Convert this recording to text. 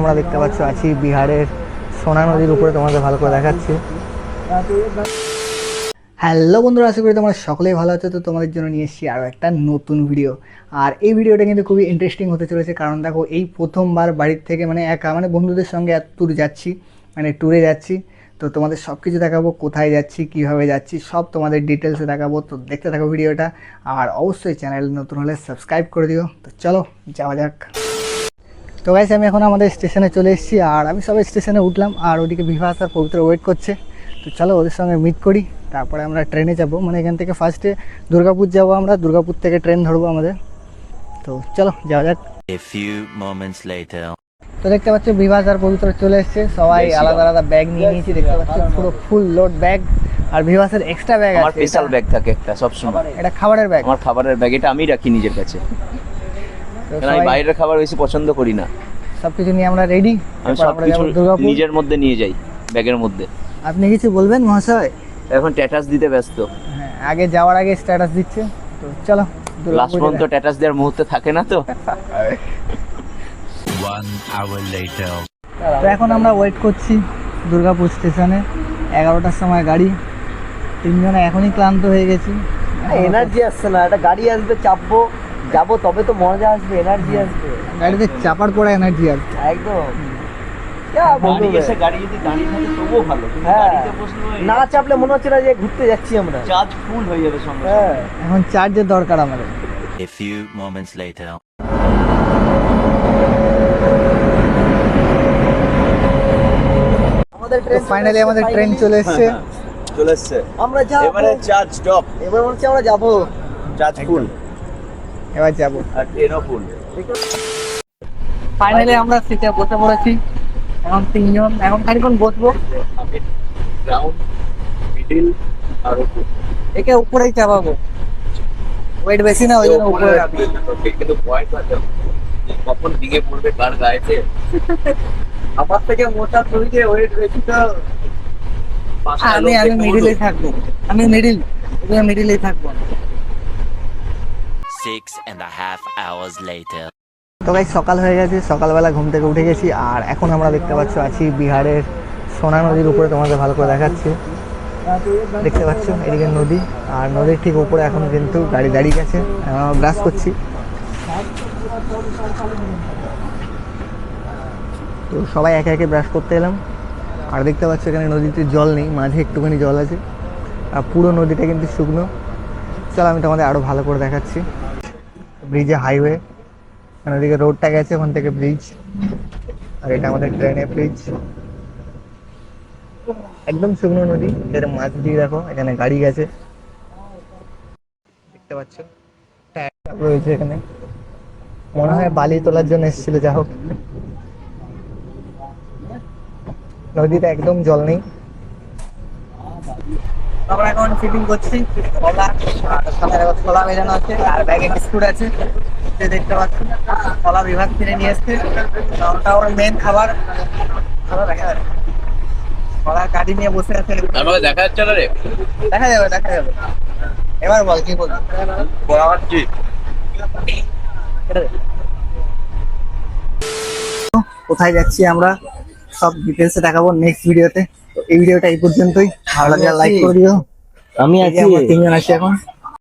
আমরা দেখতে পাচ্ছ আছি বিহারের সোনা নদীর উপরে, তোমাদের ভালো করে দেখাচ্ছি। হ্যালো বন্ধুরা, আশা করি তোমরা সকলেই ভালো আছো। তো তোমাদের জন্য নিয়ে এসেছি আরও একটা নতুন ভিডিও। আর এই ভিডিওটা কিন্তু খুবই ইন্টারেস্টিং হতে চলেছে, কারণ দেখো এই প্রথমবার বাড়ির থেকে একা বন্ধুদের সঙ্গে এত দূর যাচ্ছি, ট্যুরে যাচ্ছি। তো তোমাদের সব কিছু দেখাবো, কোথায় যাচ্ছি, কীভাবে যাচ্ছি, সব তোমাদের ডিটেলসে দেখাবো। তো দেখতে থাকো ভিডিওটা, আর অবশ্যই চ্যানেল নতুন হলে সাবস্ক্রাইব করে দিও। তো চলো যাওয়া যাক। তো গাইস, আমি এখন আমাদের স্টেশনে চলে এসেছি, আর আমি সবাই স্টেশনে উঠলাম, আর ওদিকে বিভাস আর পবিত্র ওয়েট করছে। তো চলো ওদের সঙ্গে মিট করি, তারপরে আমরা ট্রেনে যাব। এখান থেকে ফার্স্টে দুর্গাপুর যাব, আমরা দুর্গাপুর থেকে ট্রেন ধরবো আমাদের। তো চলো যাওয়া যাক। তো দেখতে পাচ্ছ বিভাস আর পবিত্র চলে এসছে, সবাই আলাদা আলাদা ব্যাগ নিয়ে নিয়েছি। দেখতে পাচ্ছ পুরো ফুল লোড ব্যাগ। আর বিভাসের এক্সট্রা ব্যাগ আছে, আমার স্পেশাল ব্যাগ থাকে একটা সব সময়। এটা খাবারের ব্যাগ, আমার খাবারের ব্যাগ, এটা আমি রাখি নিজের কাছে, কারণ আমি বাইরের খাবার বেশি পছন্দ করি না। সবকিছু নিয়ে আমরা রেডি, আমি সবকিছু নিজের মধ্যে নিয়ে যাই, ব্যাগের মধ্যে। আপনি কিছু বলবেন মহাশয়? এখন স্ট্যাটাস দিতে ব্যস্ত। হ্যাঁ, আগে যাওয়ার আগে স্ট্যাটাস দিচ্ছে। তো চলো, লাস্ট পর্যন্ত স্ট্যাটাস দেওয়ার মুহূর্তে থাকে না তো। 1 hour later. তো এখন আমরা ওয়েট করছি দুর্গাপুর স্টেশনে। 11টার সময় গাড়ি। তিনজনে এখনই ক্লান্ত হয়ে গেছি, এনার্জি আসছে না। একটা গাড়ি আসবে, চাপবো, যাবো, তবে তো মজা আসবে, এনার্জি আসবে। গাড়িতে চাপার পরে এনার্জি আসবে একদম। গাড়ি এসে গাড়ি যদি দাঁড়িয়ে থাকে তবুও ভালো, কিন্তু হ্যাঁ, গাড়িতে বসলে না চাপলে মনে হচ্ছে না যে ঘুরতে যাচ্ছি আমরা। চার্জ ফুল হয়ে যাবে সঙ্গে হ্যাঁ, এখন চার্জের দরকার আমাদের। A few moments later. আমাদের তো ফাইনালি আমাদের ট্রেন চলে এসেছে। চলে এসছে। আমরা যাবো, এবারে চার্জ স্টপ, এবার মনে হচ্ছে আমরা যাবো। চার্জ ফুল, এবার যাবো। আর ট্রেনও ফুল। ফাইনালি আমরা সিটে বসে পড়েছি। এখন তিনজন, এখন খানিক্ষণ বসবো। গ্রাউন্ড, মিডল আর উপর। একে উপরেই চাপাবো, ওয়েট বেশি না, ওই জন্য উপরে রাখবো। কিন্তু ভয় পাচ্ছে কখন দিকে পড়বে কার গায়েতে। আমার থেকে মোটা তুই যে ওয়েট বেশি তো। আমি মিডিলেই থাকবো, মিডিলেই থাকবো। 6.5 hours later. তো গাইস, সকাল হয়ে গেছে, সকালবেলা ঘুম থেকে উঠে গেছি, আর এখন আমরা দেখতে পাচ্ছ আছি বিহারের সোনা নদীর উপরে। তোমাদের ভালো করে দেখাচ্ছি। দেখতে পাচ্ছ এদিকে নদী, আর নদীর ঠিক উপরে এখন কিন্তু গাড়ি দাঁড়িয়ে গেছে। আমরা ব্রাশ করছি। তো সবাই একে একে ব্রাশ করতে এলাম, আর দেখতে পাচ্ছ এখানে নদীতে জল নেই, মাঝে একটুখানি জল আছে, আর পুরো নদীটা কিন্তু শুকনো। চলো আমি তোমাদের আরও ভালো করে দেখাচ্ছি। ব্রিজে হাইওয়ে, ওদিকে রোডটা গেছে, ওখান থেকে ব্রিজ, আর এটা আমাদের ট্রেনের ব্রিজ। একদম শুকনো নদী, এর মাছ দিয়ে দেখো এখানে গাড়ি গেছে, দেখতে পাচ্ছ। টায়ার রয়েছে এখানে, মনে হয় বালি তোলার জন্য এসেছিল। যা হোক, নদীতে একদম জল নেই। আমরা এখন ফিটিং করছি কলা, কলা মেজানো আছে, আর ব্যাগে বিস্কুট আছে। দেখতে পাচ্ছি কলা বিভাগ কিনে নিয়ে এসছে, ওটা ওর মেন খাবার। কলা কাটি নিয়ে বসে আছে। আমাকে দেখা যাচ্ছে না রে। দেখা যাবে, দেখা যাবে। এবার বল কি বলবি? বলাচ্ছি কোথায় যাচ্ছি আমরা সব ডিটেলসে দেখাবো নেক্সট ভিডিওতে। তো এই ভিডিওটা এই পর্যন্তই। ভালো লাগলে লাইক করে দিও। আমি আছি, আমরা তিনজন আছি এখন।